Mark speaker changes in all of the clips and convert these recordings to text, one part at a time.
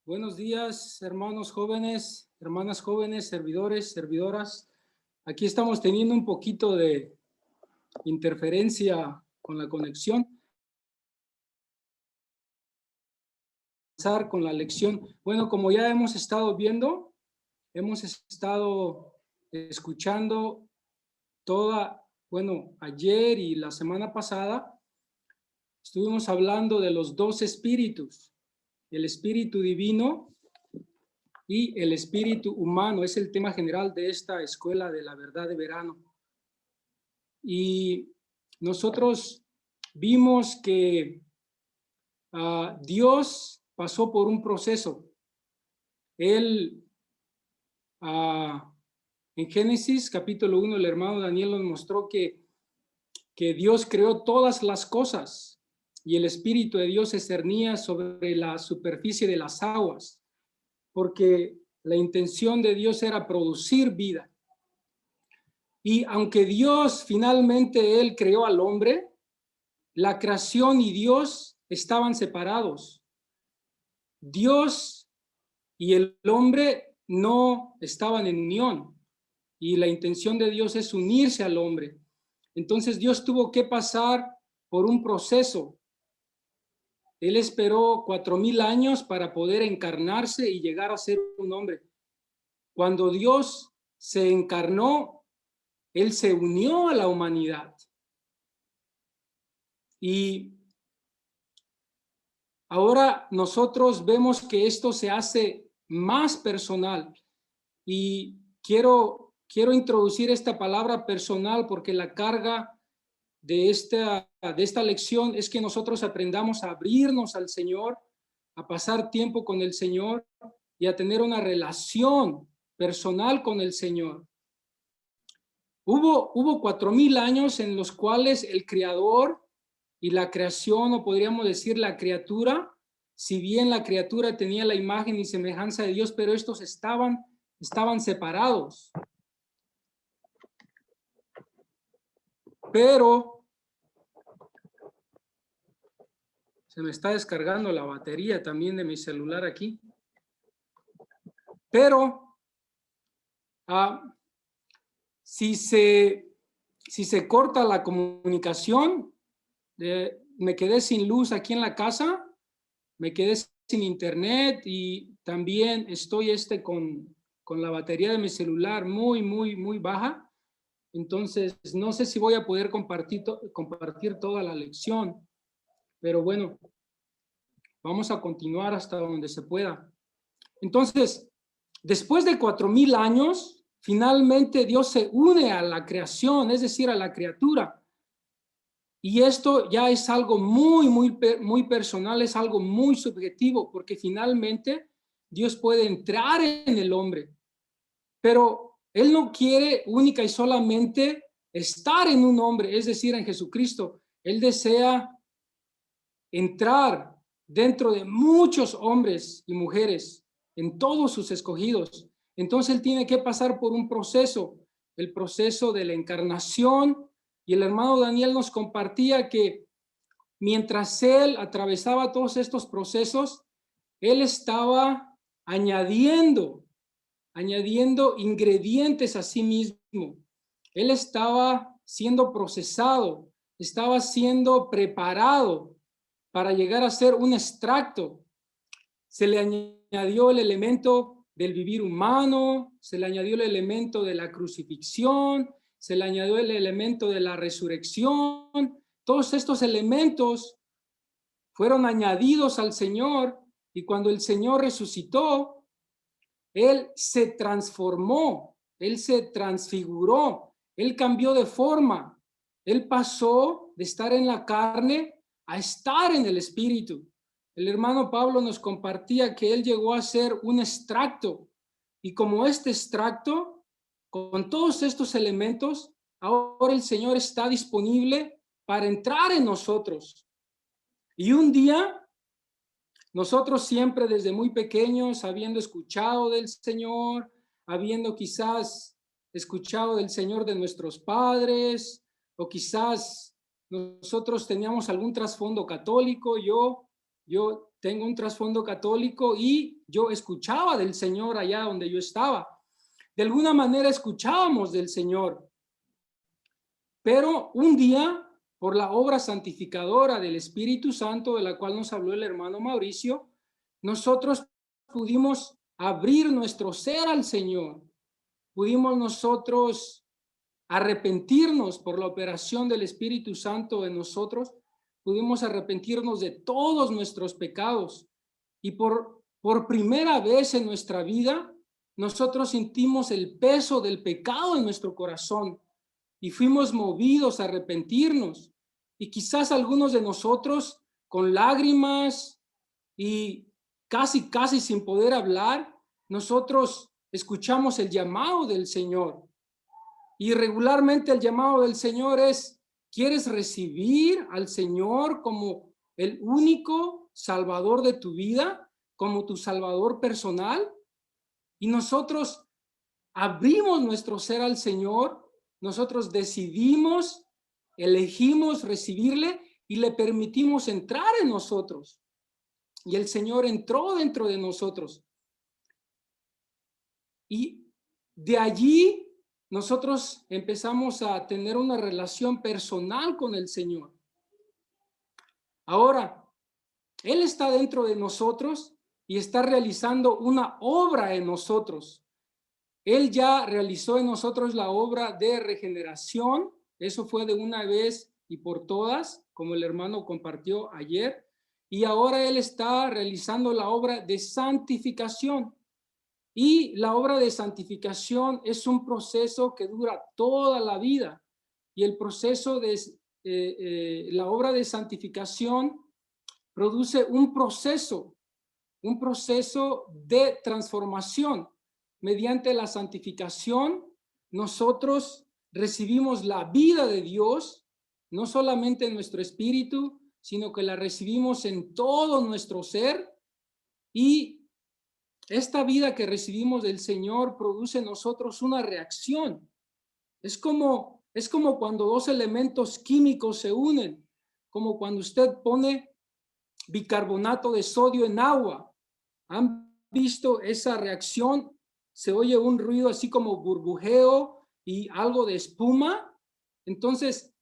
Speaker 1: Buenos días, hermanos jóvenes, hermanas jóvenes, servidores, servidoras. Aquí estamos teniendo un poquito de interferencia con la conexión. Comenzar con la lección. Bueno, como ya hemos estado viendo, hemos estado escuchando ayer y la semana pasada estuvimos hablando de los dos espíritus, el espíritu divino y el espíritu humano. Es el tema general de esta escuela de la verdad de verano. Y nosotros vimos que Dios pasó por un proceso. Él, en Génesis capítulo 1, el hermano Daniel nos mostró que Dios creó todas las cosas y el Espíritu de Dios se cernía sobre la superficie de las aguas, porque la intención de Dios era producir vida. Y aunque Dios finalmente Él creó al hombre, la creación y Dios estaban separados. Dios y el hombre no estaban en unión, y la intención de Dios es unirse al hombre. Entonces Dios tuvo que pasar por un proceso. Él esperó 4,000 años para poder encarnarse y llegar a ser un hombre. Cuando Dios se encarnó, Él se unió a la humanidad. Y ahora nosotros vemos que esto se hace más personal. Y quiero introducir esta palabra personal porque la carga de esta lección es que nosotros aprendamos a abrirnos al Señor, a pasar tiempo con el Señor y a tener una relación personal con el Señor. Hubo 4,000 años en los cuales el Creador y la creación, o podríamos decir la criatura, si bien la criatura tenía la imagen y semejanza de Dios, pero estos estaban separados. Pero se me está descargando la batería también de mi celular aquí. Pero si se corta la comunicación, me quedé sin luz aquí en la casa, me quedé sin internet y también estoy con la batería de mi celular muy baja. Entonces, no sé si voy a poder compartir toda la lección, pero bueno, vamos a continuar hasta donde se pueda. Entonces, después de 4,000 años, finalmente Dios se une a la creación, es decir, a la criatura. Y esto ya es algo muy personal, es algo muy subjetivo, porque finalmente Dios puede entrar en el hombre, pero Él no quiere única y solamente estar en un hombre, es decir, en Jesucristo. Él desea entrar dentro de muchos hombres y mujeres, en todos sus escogidos. Entonces Él tiene que pasar por un proceso, el proceso de la encarnación, y el hermano Daniel nos compartía que mientras Él atravesaba todos estos procesos, Él estaba añadiendo ingredientes a sí mismo. Él estaba siendo procesado, estaba siendo preparado para llegar a ser un extracto. Se le añadió el elemento del vivir humano, se le añadió el elemento de la crucifixión, se le añadió el elemento de la resurrección. Todos estos elementos fueron añadidos al Señor, y cuando el Señor resucitó, Él se transformó, Él se transfiguró, Él cambió de forma. Él pasó de estar en la carne a estar en el espíritu. El hermano Pablo nos compartía que Él llegó a ser un extracto, y como este extracto, con todos estos elementos, ahora el Señor está disponible para entrar en nosotros. Y un día, nosotros siempre desde muy pequeños, habiendo escuchado del Señor, habiendo quizás escuchado del Señor de nuestros padres, o quizás nosotros teníamos algún trasfondo católico. Yo tengo un trasfondo católico y yo escuchaba del Señor allá donde yo estaba. De alguna manera escuchábamos del Señor. Pero un día, por la obra santificadora del Espíritu Santo, de la cual nos habló el hermano Mauricio, nosotros pudimos abrir nuestro ser al Señor. Pudimos nosotros arrepentirnos por la operación del Espíritu Santo en nosotros. Pudimos arrepentirnos de todos nuestros pecados. Y por primera vez en nuestra vida, nosotros sentimos el peso del pecado en nuestro corazón. Y fuimos movidos a arrepentirnos. Y quizás algunos de nosotros con lágrimas y casi sin poder hablar, nosotros escuchamos el llamado del Señor. Y regularmente el llamado del Señor es: ¿quieres recibir al Señor como el único Salvador de tu vida, como tu Salvador personal? Y nosotros abrimos nuestro ser al Señor. Nosotros decidimos, elegimos recibirle y le permitimos entrar en nosotros. Y el Señor entró dentro de nosotros. Y de allí nosotros empezamos a tener una relación personal con el Señor. Ahora, Él está dentro de nosotros y está realizando una obra en nosotros. Él ya realizó en nosotros la obra de regeneración. Eso fue de una vez y por todas, como el hermano compartió ayer. Y ahora Él está realizando la obra de santificación. Y la obra de santificación es un proceso que dura toda la vida. Y el proceso de la obra de santificación produce un proceso de transformación. Mediante la santificación, nosotros recibimos la vida de Dios, no solamente en nuestro espíritu, sino que la recibimos en todo nuestro ser. Y esta vida que recibimos del Señor produce en nosotros una reacción. Es como cuando dos elementos químicos se unen, como cuando usted pone bicarbonato de sodio en agua. ¿Han visto esa reacción? Se oye un ruido así como burbujeo y algo de espuma. Entonces,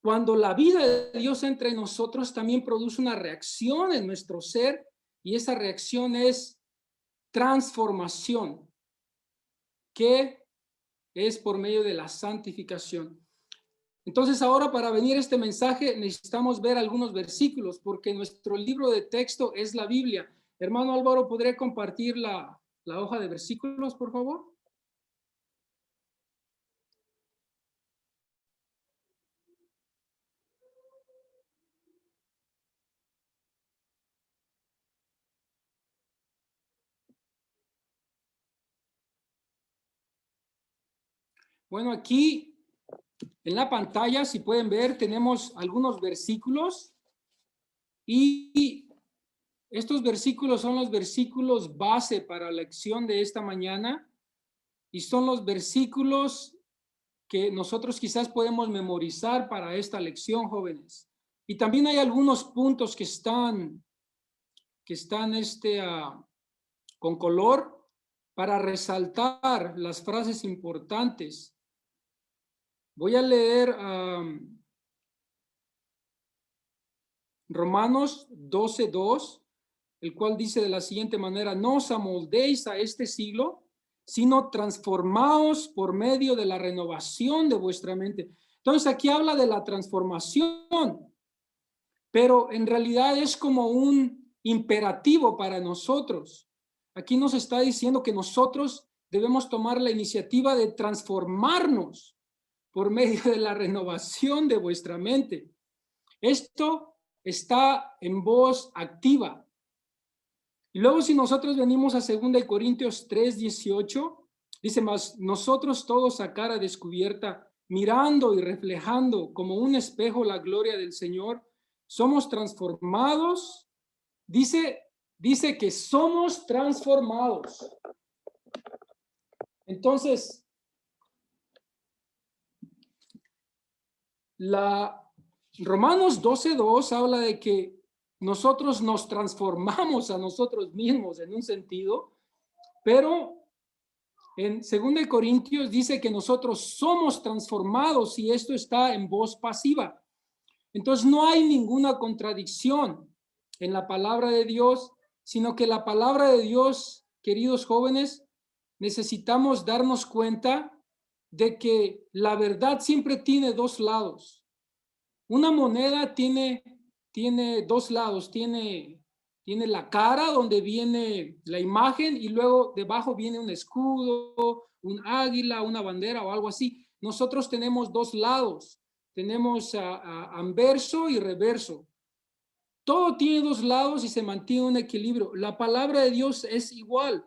Speaker 1: cuando la vida de Dios entra en nosotros, también produce una reacción en nuestro ser, y esa reacción es transformación, que es por medio de la santificación. Entonces, ahora para venir a este mensaje necesitamos ver algunos versículos, porque nuestro libro de texto es la Biblia. Hermano Álvaro, ¿podría compartir la hoja de versículos, por favor? Bueno, aquí en la pantalla, si pueden ver, tenemos algunos versículos, y estos versículos son los versículos base para la lección de esta mañana, y son los versículos que nosotros quizás podemos memorizar para esta lección, jóvenes. Y también hay algunos puntos que están con color para resaltar las frases importantes. Voy a leer Romanos 12:2, el cual dice de la siguiente manera: no os amoldéis a este siglo, sino transformaos por medio de la renovación de vuestra mente. Entonces aquí habla de la transformación, pero en realidad es como un imperativo para nosotros. Aquí nos está diciendo que nosotros debemos tomar la iniciativa de transformarnos por medio de la renovación de vuestra mente. Esto está en voz activa. Y luego, si nosotros venimos a 2 Corintios 3:18, dice: más nosotros todos a cara descubierta, mirando y reflejando como un espejo la gloria del Señor, somos transformados. Dice que somos transformados. Entonces, Romanos 12:2 habla de que nosotros nos transformamos a nosotros mismos en un sentido, pero en 2 Corintios dice que nosotros somos transformados y esto está en voz pasiva. Entonces no hay ninguna contradicción en la palabra de Dios, sino que la palabra de Dios, queridos jóvenes, necesitamos darnos cuenta de que la verdad siempre tiene dos lados. Una moneda tiene dos lados, tiene la cara donde viene la imagen y luego debajo viene un escudo, un águila, una bandera o algo así. Nosotros tenemos dos lados, tenemos anverso y reverso. Todo tiene dos lados y se mantiene un equilibrio. La palabra de Dios es igual.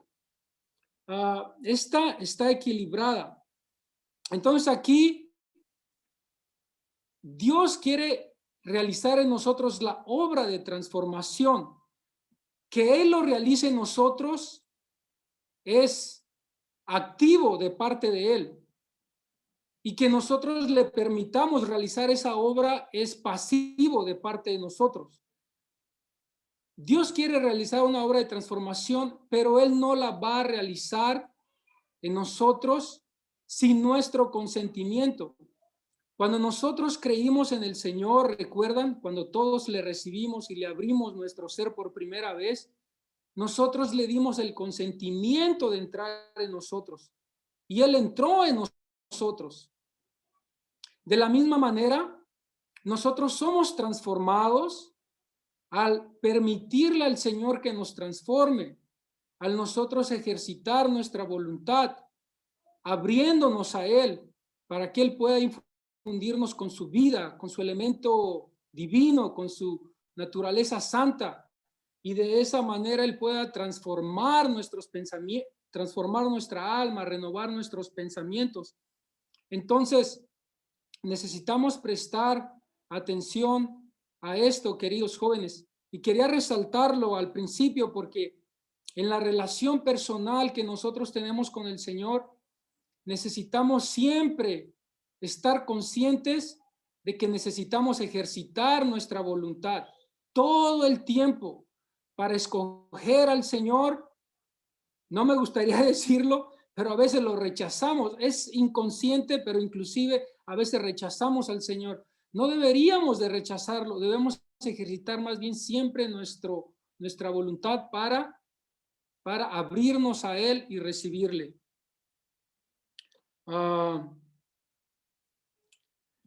Speaker 1: Está equilibrada. Entonces aquí Dios quiere realizar en nosotros la obra de transformación. Que Él lo realice en nosotros es activo de parte de Él. Y que nosotros le permitamos realizar esa obra es pasivo de parte de nosotros. Dios quiere realizar una obra de transformación, pero Él no la va a realizar en nosotros sin nuestro consentimiento. Cuando nosotros creímos en el Señor, ¿recuerdan? Cuando todos le recibimos y le abrimos nuestro ser por primera vez, nosotros le dimos el consentimiento de entrar en nosotros. Y Él entró en nosotros. De la misma manera, nosotros somos transformados al permitirle al Señor que nos transforme, al nosotros ejercitar nuestra voluntad, abriéndonos a Él para que Él pueda infundirnos con su vida, con su elemento divino, con su naturaleza santa, y de esa manera Él pueda transformar nuestros pensamientos, transformar nuestra alma, renovar nuestros pensamientos. Entonces, necesitamos prestar atención a esto, queridos jóvenes, y quería resaltarlo al principio porque en la relación personal que nosotros tenemos con el Señor, necesitamos siempre estar conscientes de que necesitamos ejercitar nuestra voluntad todo el tiempo para escoger al Señor. No me gustaría decirlo, pero a veces lo rechazamos. Es inconsciente, pero inclusive a veces rechazamos al Señor. No deberíamos de rechazarlo, debemos ejercitar más bien siempre nuestra voluntad para abrirnos a Él y recibirle.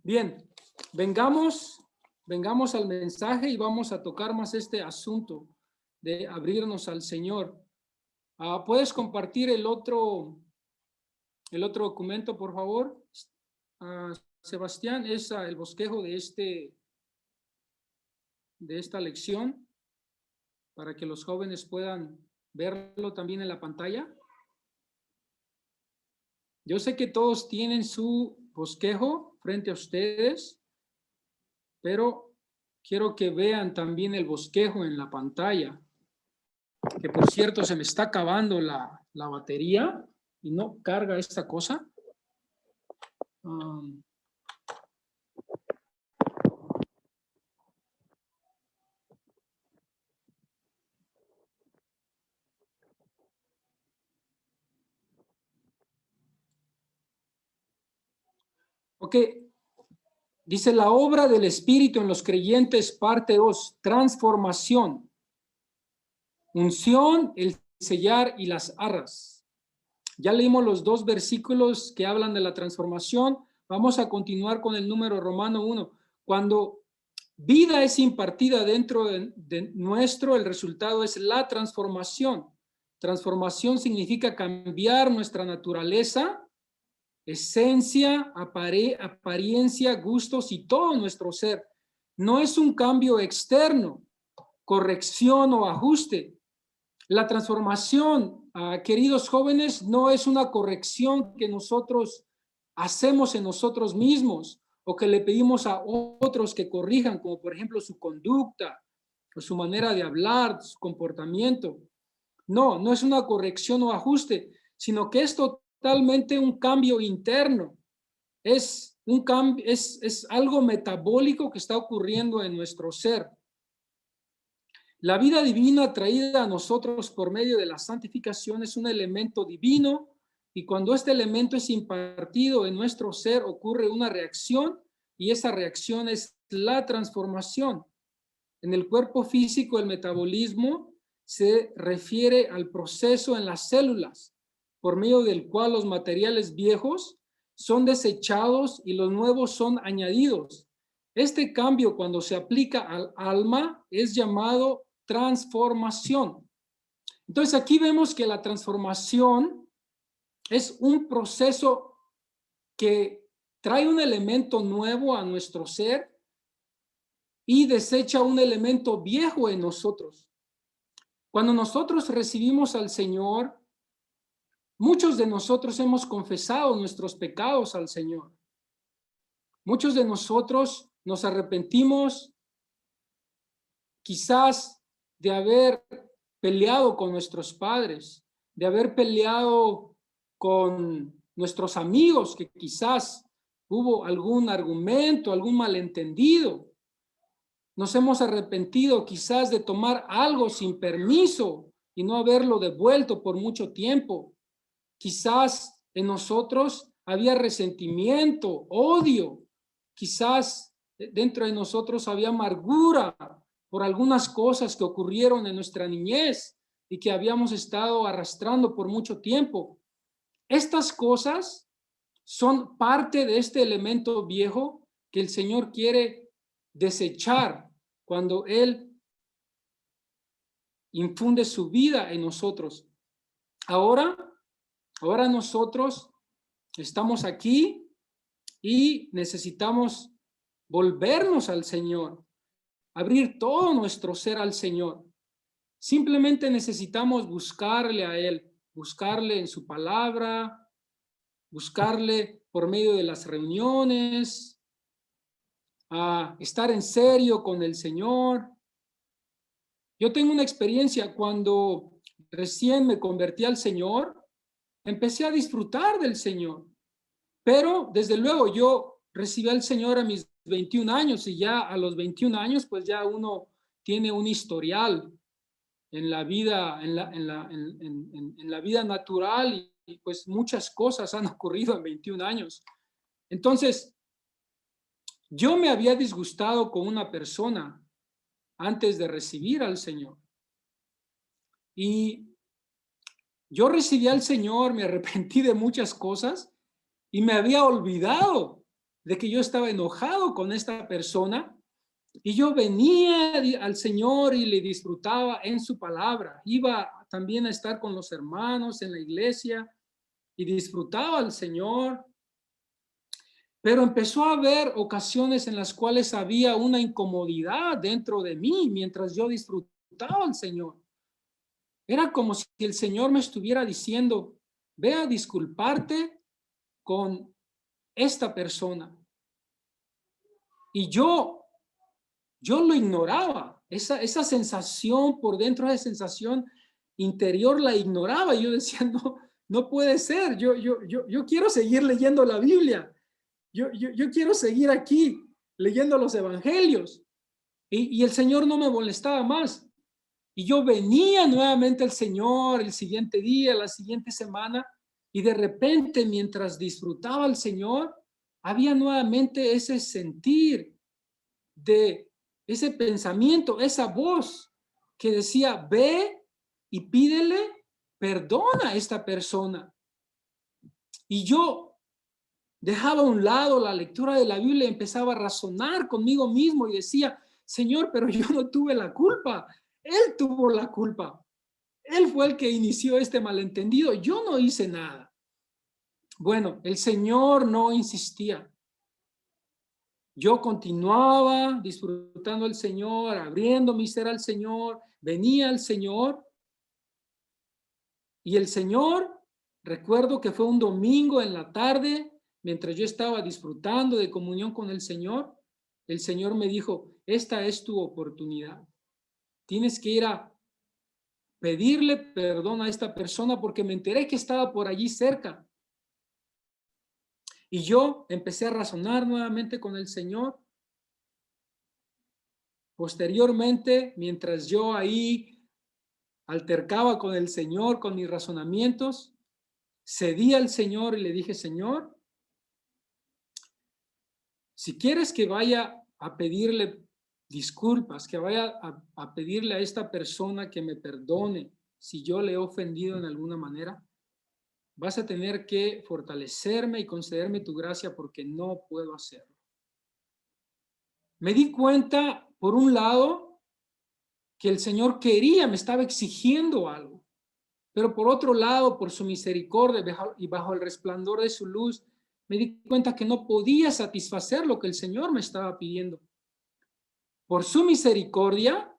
Speaker 1: Bien, vengamos al mensaje y vamos a tocar más este asunto de abrirnos al Señor. ¿Puedes compartir el otro documento, por favor? Sebastián, es el bosquejo de esta lección para que los jóvenes puedan verlo también en la pantalla. Yo sé que todos tienen su bosquejo frente a ustedes, pero quiero que vean también el bosquejo en la pantalla, que por cierto se me está acabando la batería y no carga esta cosa. Ok, dice la obra del Espíritu en los creyentes, parte 2, transformación, unción, el sellar y las arras. Ya leímos los dos versículos que hablan de la transformación. Vamos a continuar con el número Romano 1. Cuando vida es impartida dentro de nuestro, el resultado es la transformación. Transformación significa cambiar nuestra naturaleza, esencia, apariencia, gustos y todo nuestro ser. No es un cambio externo, corrección o ajuste. La transformación, queridos jóvenes, no es una corrección que nosotros hacemos en nosotros mismos o que le pedimos a otros que corrijan, como por ejemplo su conducta o su manera de hablar, su comportamiento. No, no es una corrección o ajuste, sino que es totalmente un cambio interno. Es un cambio, es algo metabólico que está ocurriendo en nuestro ser. La vida divina traída a nosotros por medio de la santificación es un elemento divino, y cuando este elemento es impartido en nuestro ser ocurre una reacción, y esa reacción es la transformación. En el cuerpo físico, el metabolismo se refiere al proceso en las células, por medio del cual los materiales viejos son desechados y los nuevos son añadidos. Este cambio, cuando se aplica al alma, es llamado transformación. Entonces aquí vemos que la transformación es un proceso que trae un elemento nuevo a nuestro ser y desecha un elemento viejo en nosotros. Cuando nosotros recibimos al Señor, muchos de nosotros hemos confesado nuestros pecados al Señor. Muchos de nosotros nos arrepentimos quizás de haber peleado con nuestros padres, de haber peleado con nuestros amigos, que quizás hubo algún argumento, algún malentendido. Nos hemos arrepentido quizás de tomar algo sin permiso y no haberlo devuelto por mucho tiempo. Quizás en nosotros había resentimiento, odio. Quizás dentro de nosotros había amargura por algunas cosas que ocurrieron en nuestra niñez y que habíamos estado arrastrando por mucho tiempo. Estas cosas son parte de este elemento viejo que el Señor quiere desechar cuando Él infunde su vida en nosotros. Ahora nosotros estamos aquí y necesitamos volvernos al Señor, abrir todo nuestro ser al Señor. Simplemente necesitamos buscarle a Él, buscarle en su palabra, buscarle por medio de las reuniones, a estar en serio con el Señor. Yo tengo una experiencia cuando recién me convertí al Señor, empecé a disfrutar del Señor, pero desde luego yo recibí al Señor a mis 21 años y ya a los 21 años pues ya uno tiene un historial en la vida, en la vida natural y pues muchas cosas han ocurrido en 21 años. Entonces, yo me había disgustado con una persona antes de recibir al Señor. Y yo recibí al Señor, me arrepentí de muchas cosas y me había olvidado de que yo estaba enojado con esta persona y yo venía al Señor y le disfrutaba en su palabra. Iba también a estar con los hermanos en la iglesia y disfrutaba al Señor. Pero empezó a haber ocasiones en las cuales había una incomodidad dentro de mí mientras yo disfrutaba al Señor. Era como si el Señor me estuviera diciendo, ve a disculparte con esta persona. Y yo lo ignoraba. Esa sensación por dentro, esa sensación interior la ignoraba. Y yo decía, no puede ser. Yo quiero seguir leyendo la Biblia. Yo quiero seguir aquí leyendo los evangelios. Y el Señor no me molestaba más. Y yo venía nuevamente al Señor el siguiente día, la siguiente semana, y de repente mientras disfrutaba al Señor, había nuevamente ese sentir de ese pensamiento, esa voz que decía, ve y pídele perdón a esta persona. Y yo dejaba a un lado la lectura de la Biblia y empezaba a razonar conmigo mismo y decía, Señor, pero yo no tuve la culpa. Él tuvo la culpa. Él fue el que inició este malentendido. Yo no hice nada. Bueno, el Señor no insistía. Yo continuaba disfrutando al Señor, abriendo mi ser al Señor, venía al Señor. Y el Señor, recuerdo que fue un domingo en la tarde, mientras yo estaba disfrutando de comunión con el Señor me dijo, esta es tu oportunidad. Tienes que ir a pedirle perdón a esta persona porque me enteré que estaba por allí cerca. Y yo empecé a razonar nuevamente con el Señor. Posteriormente, mientras yo ahí altercaba con el Señor, con mis razonamientos, cedí al Señor y le dije, Señor, si quieres que vaya a pedirle disculpas, que vaya a pedirle a esta persona que me perdone si yo le he ofendido en alguna manera, vas a tener que fortalecerme y concederme tu gracia porque no puedo hacerlo. Me di cuenta, por un lado, que el Señor quería, me estaba exigiendo algo, pero por otro lado, por su misericordia y bajo el resplandor de su luz, me di cuenta que no podía satisfacer lo que el Señor me estaba pidiendo. Por su misericordia,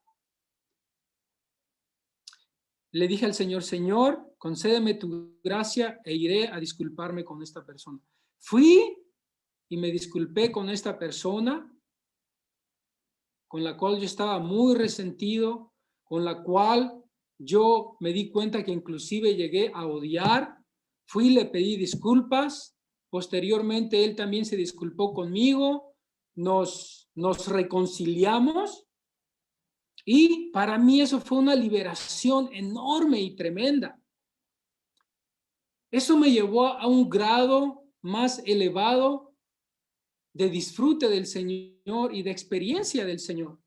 Speaker 1: le dije al Señor, Señor, concédeme tu gracia e iré a disculparme con esta persona. Fui y me disculpé con esta persona, con la cual yo estaba muy resentido, con la cual yo me di cuenta que inclusive llegué a odiar. Fui y le pedí disculpas. Posteriormente él también se disculpó conmigo. Nos reconciliamos. Y para mí eso fue una liberación enorme y tremenda. Eso me llevó a un grado más elevado de disfrute del Señor y de experiencia del Señor.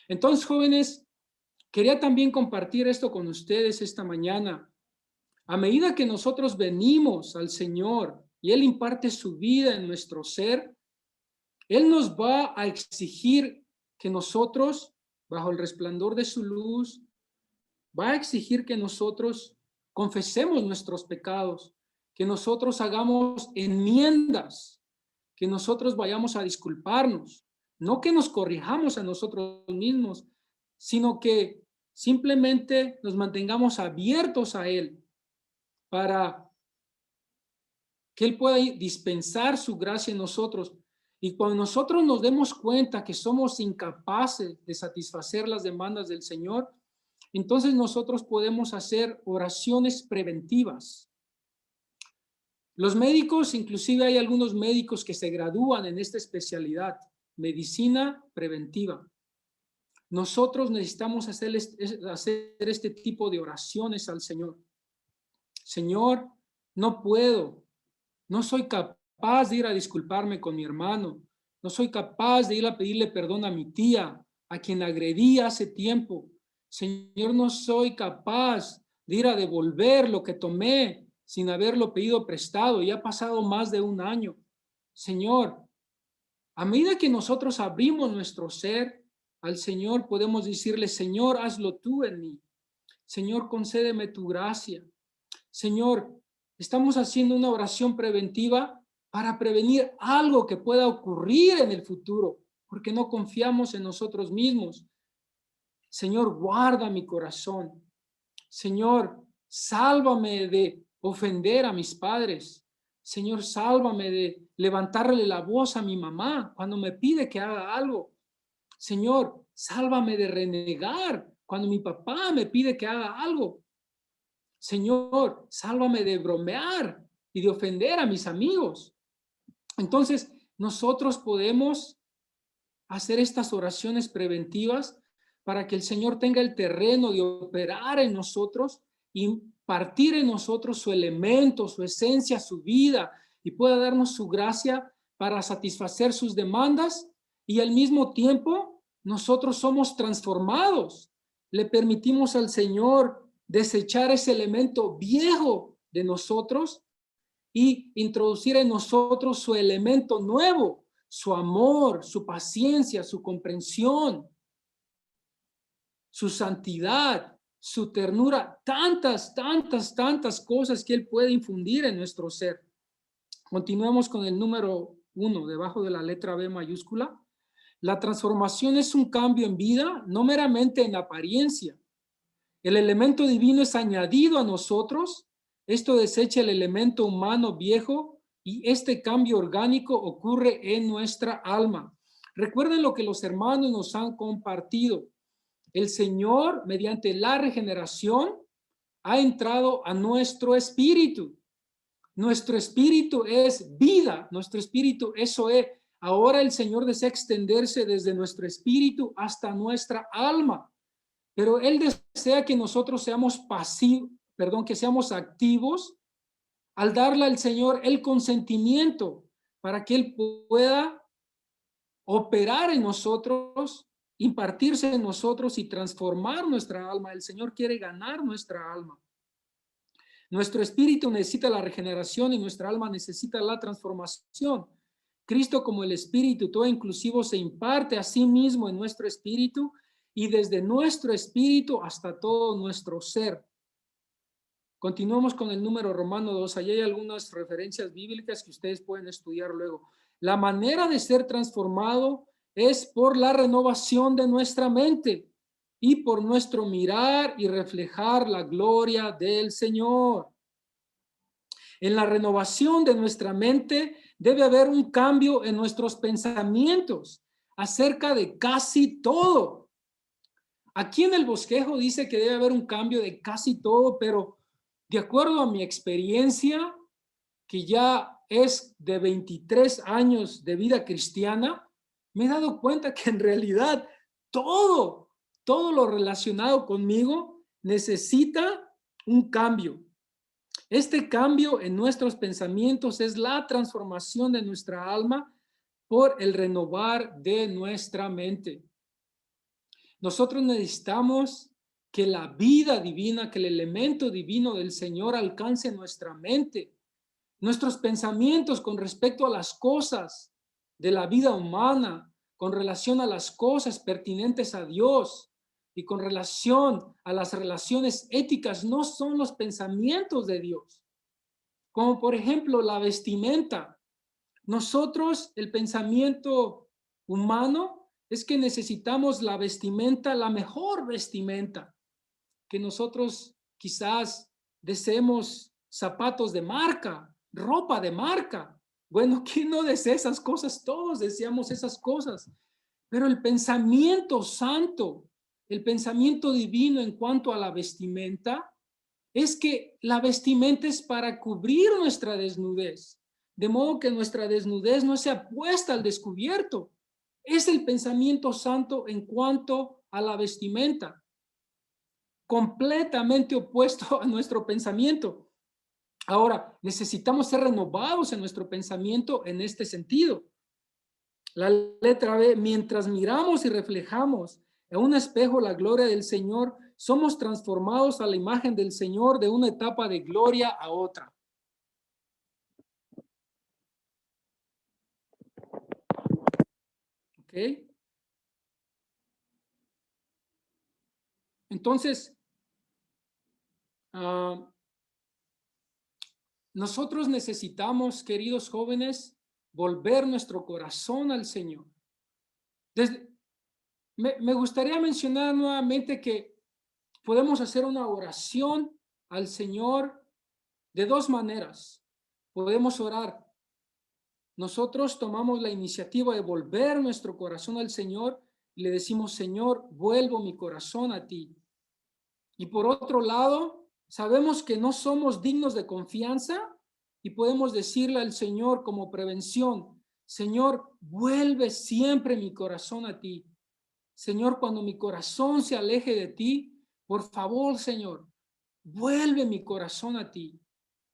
Speaker 1: Entonces, jóvenes, quería también compartir esto con ustedes esta mañana. A medida que nosotros venimos al Señor y Él imparte su vida en nuestro ser, Él nos va a exigir que nosotros, bajo el resplandor de su luz, va a exigir que nosotros confesemos nuestros pecados, que nosotros hagamos enmiendas, que nosotros vayamos a disculparnos, no que nos corrijamos a nosotros mismos, sino que simplemente nos mantengamos abiertos a Él para que Él pueda dispensar su gracia en nosotros. Y cuando nosotros nos demos cuenta que somos incapaces de satisfacer las demandas del Señor, entonces nosotros podemos hacer oraciones preventivas. Los médicos, inclusive hay algunos médicos que se gradúan en esta especialidad, medicina preventiva. Nosotros necesitamos hacer este tipo de oraciones al Señor. Señor, no puedo, no soy capaz de ir a disculparme con mi hermano, no soy capaz de ir a pedirle perdón a mi tía, a quien agredí hace tiempo. Señor, no soy capaz de ir a devolver lo que tomé sin haberlo pedido prestado. Ya ha pasado más de un año. Señor, a medida que nosotros abrimos nuestro ser al Señor, podemos decirle, Señor, hazlo tú en mí. Señor, concédeme tu gracia. Señor, estamos haciendo una oración preventiva para prevenir algo que pueda ocurrir en el futuro, porque no confiamos en nosotros mismos. Señor, guarda mi corazón. Señor, sálvame de ofender a mis padres. Señor, sálvame de levantarle la voz a mi mamá cuando me pide que haga algo. Señor, sálvame de renegar cuando mi papá me pide que haga algo. Señor, sálvame de bromear y de ofender a mis amigos. Entonces, nosotros podemos hacer estas oraciones preventivas para que el Señor tenga el terreno de operar en nosotros y impartir en nosotros su elemento, su esencia, su vida, y pueda darnos su gracia para satisfacer sus demandas, y al mismo tiempo nosotros somos transformados. Le permitimos al Señor desechar ese elemento viejo de nosotros y introducir en nosotros su elemento nuevo, su amor, su paciencia, su comprensión, su santidad, su ternura, tantas cosas que Él puede infundir en nuestro ser. Continuemos con el número 1, debajo de la letra B mayúscula. La transformación es un cambio en vida, no meramente en apariencia. El elemento divino es añadido a nosotros. Esto desecha el elemento humano viejo y este cambio orgánico ocurre en nuestra alma. Recuerden lo que los hermanos nos han compartido. El Señor, mediante la regeneración, ha entrado a nuestro espíritu. Nuestro espíritu es vida, nuestro espíritu, eso es, Ahora el Señor desea extenderse desde nuestro espíritu hasta nuestra alma, pero Él desea que nosotros seamos pasivos, que seamos activos al darle al Señor el consentimiento para que Él pueda operar en nosotros, impartirse en nosotros y transformar nuestra alma. El Señor quiere ganar nuestra alma. Nuestro espíritu necesita la regeneración y nuestra alma necesita la transformación. Cristo, como el espíritu todo inclusivo, se imparte a sí mismo en nuestro espíritu y desde nuestro espíritu hasta todo nuestro ser. Continuamos con el número Romano 2. Allí hay algunas referencias bíblicas que ustedes pueden estudiar luego. La manera de ser transformado es por la renovación de nuestra mente y por nuestro mirar y reflejar la gloria del Señor. En la renovación de nuestra mente debe haber un cambio en nuestros pensamientos acerca de casi todo. Aquí en el bosquejo dice que debe haber un cambio de casi todo, pero de acuerdo a mi experiencia, que ya es de 23 años de vida cristiana, me he dado cuenta que en realidad todo lo relacionado conmigo necesita un cambio. Este cambio en nuestros pensamientos es la transformación de nuestra alma por el renovar de nuestra mente. Nosotros necesitamos que la vida divina, que el elemento divino del Señor alcance nuestra mente, nuestros pensamientos con respecto a las cosas de la vida humana, con relación a las cosas pertinentes a Dios y con relación a las relaciones éticas, no son los pensamientos de Dios. Como por ejemplo la vestimenta. Nosotros, el pensamiento humano es que necesitamos la vestimenta, la mejor vestimenta, que nosotros quizás deseemos zapatos de marca, ropa de marca. Bueno, ¿quién no desea esas cosas? Todos deseamos esas cosas. Pero el pensamiento santo, el pensamiento divino en cuanto a la vestimenta, es que la vestimenta es para cubrir nuestra desnudez, de modo que nuestra desnudez no sea puesta al descubierto. Es el pensamiento santo en cuanto a la vestimenta, completamente opuesto a nuestro pensamiento. Ahora, necesitamos ser renovados en nuestro pensamiento en este sentido. La letra B, mientras miramos y reflejamos en un espejo la gloria del Señor, somos transformados a la imagen del Señor de una etapa de gloria a otra. ¿Ok? Entonces, nosotros necesitamos, queridos jóvenes, volver nuestro corazón al Señor. Me gustaría mencionar nuevamente que podemos hacer una oración al Señor de dos maneras. Podemos orar. Nosotros tomamos la iniciativa de volver nuestro corazón al Señor y le decimos, Señor, vuelvo mi corazón a ti. Y por otro lado, sabemos que no somos dignos de confianza y podemos decirle al Señor como prevención, Señor, vuelve siempre mi corazón a ti. Señor, cuando mi corazón se aleje de ti, por favor, Señor, vuelve mi corazón a ti.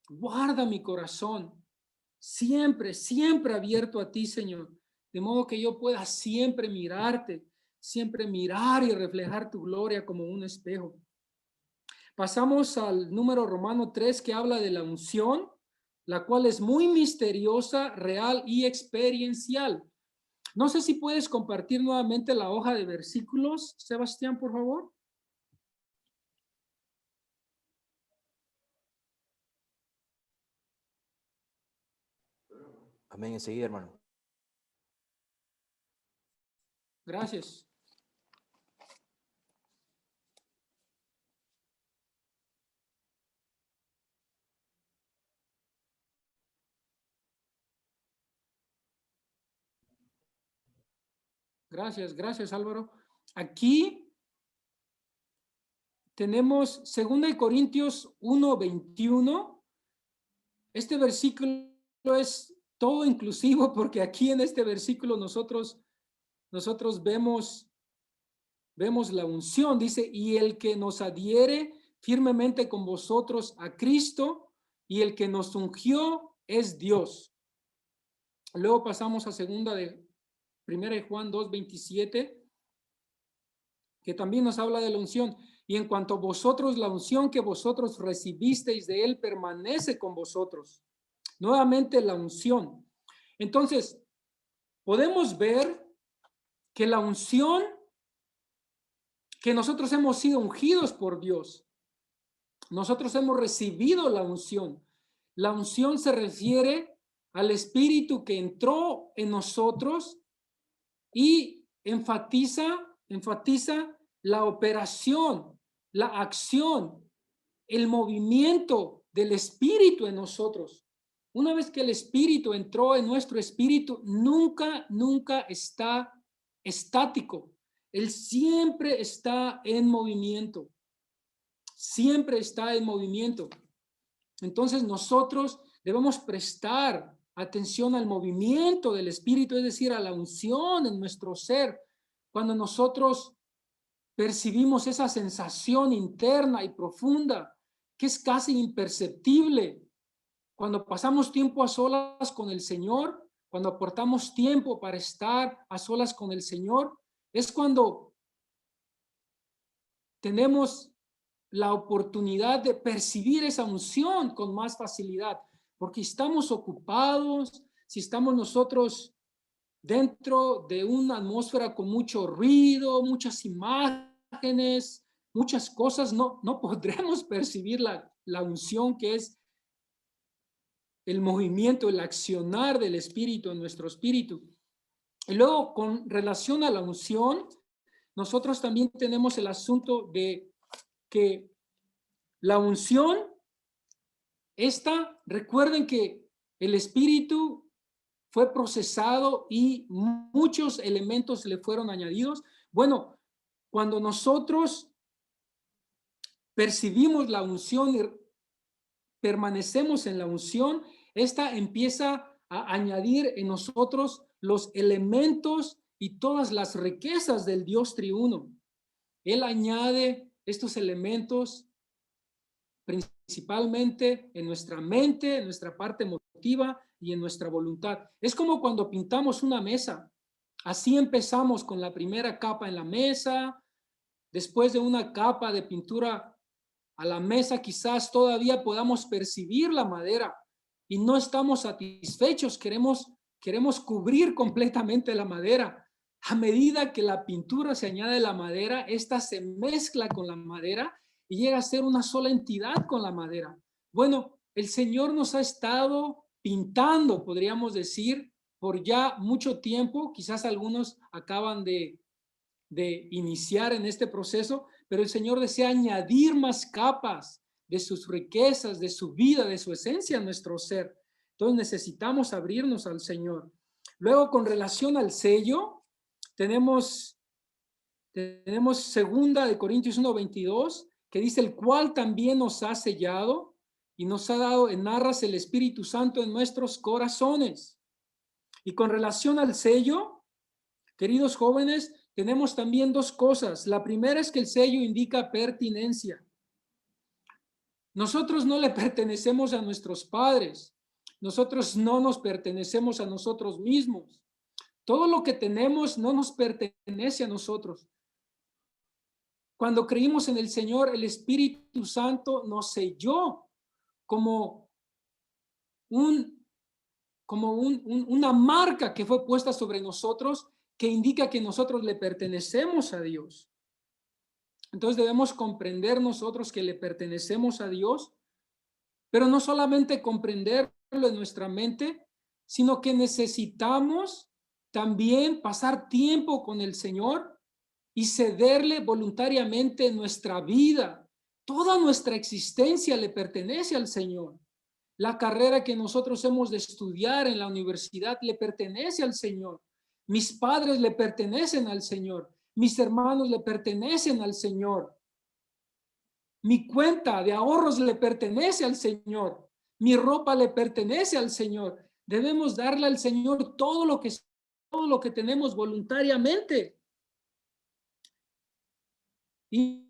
Speaker 1: Guarda mi corazón. Siempre, siempre abierto a ti, Señor. De modo que yo pueda siempre mirarte, siempre mirar y reflejar tu gloria como un espejo. Pasamos al número Romano 3 que habla de la unción, la cual es muy misteriosa, real y experiencial. No sé si puedes compartir nuevamente la hoja de versículos, Sebastián, por favor.
Speaker 2: Amén, enseguida, hermano.
Speaker 1: Gracias. Gracias, Álvaro. Aquí tenemos 2 Corintios 1:21. Este versículo es todo inclusivo, porque aquí en este versículo nosotros vemos la unción. Dice, y el que nos adhiere firmemente con vosotros a Cristo, y el que nos ungió es Dios. Luego pasamos a primera de Juan 2:27, que también nos habla de la unción. Y en cuanto a vosotros, la unción que vosotros recibisteis de él permanece con vosotros. Nuevamente la unción. Entonces, podemos ver que la unción, que nosotros hemos sido ungidos por Dios. Nosotros hemos recibido la unción. La unción se refiere al Espíritu que entró en nosotros y enfatiza la operación, la acción, el movimiento del Espíritu en nosotros. Una vez que el Espíritu entró en nuestro espíritu, nunca está estático. Él siempre está en movimiento. Siempre está en movimiento. Entonces nosotros debemos prestar atención al movimiento del Espíritu, es decir, a la unción en nuestro ser. Cuando nosotros percibimos esa sensación interna y profunda que es casi imperceptible, cuando pasamos tiempo a solas con el Señor, cuando aportamos tiempo para estar a solas con el Señor, es cuando tenemos la oportunidad de percibir esa unción con más facilidad, porque estamos ocupados, si estamos nosotros dentro de una atmósfera con mucho ruido, muchas imágenes, muchas cosas, no podremos percibir la unción, que es el movimiento, el accionar del Espíritu en nuestro espíritu. Y luego, con relación a la unción, nosotros también tenemos el asunto de que la unción, recuerden que el Espíritu fue procesado y muchos elementos le fueron añadidos. Bueno, cuando nosotros percibimos la unción y permanecemos en la unción, esta empieza a añadir en nosotros los elementos y todas las riquezas del Dios triuno. Él añade estos elementos principalmente en nuestra mente, en nuestra parte emotiva y en nuestra voluntad. Es como cuando pintamos una mesa. Así empezamos con la primera capa en la mesa. Después de una capa de pintura a la mesa, quizás todavía podamos percibir la madera y no estamos satisfechos. Queremos cubrir completamente la madera. A medida que la pintura se añade a la madera, esta se mezcla con la madera y llega a ser una sola entidad con la madera. Bueno, el Señor nos ha estado pintando, podríamos decir, por ya mucho tiempo. Quizás algunos acaban de iniciar en este proceso, pero el Señor desea añadir más capas de sus riquezas, de su vida, de su esencia a nuestro ser. Entonces necesitamos abrirnos al Señor. Luego, con relación al sello, tenemos 2 Corintios 1:22, que dice, el cual también nos ha sellado y nos ha dado en arras el Espíritu Santo en nuestros corazones. Y con relación al sello, queridos jóvenes, tenemos también dos cosas. La primera es que el sello indica pertinencia. Nosotros no le pertenecemos a nuestros padres. Nosotros no nos pertenecemos a nosotros mismos. Todo lo que tenemos no nos pertenece a nosotros. Cuando creímos en el Señor, el Espíritu Santo nos selló como una marca que fue puesta sobre nosotros, que indica que nosotros le pertenecemos a Dios. Entonces debemos comprender nosotros que le pertenecemos a Dios, pero no solamente comprenderlo en nuestra mente, sino que necesitamos también pasar tiempo con el Señor y cederle voluntariamente nuestra vida. Toda nuestra existencia le pertenece al Señor. La carrera que nosotros hemos de estudiar en la universidad le pertenece al Señor. Mis padres le pertenecen al Señor. Mis hermanos le pertenecen al Señor. Mi cuenta de ahorros le pertenece al Señor. Mi ropa le pertenece al Señor. Debemos darle al Señor todo lo que tenemos voluntariamente. Y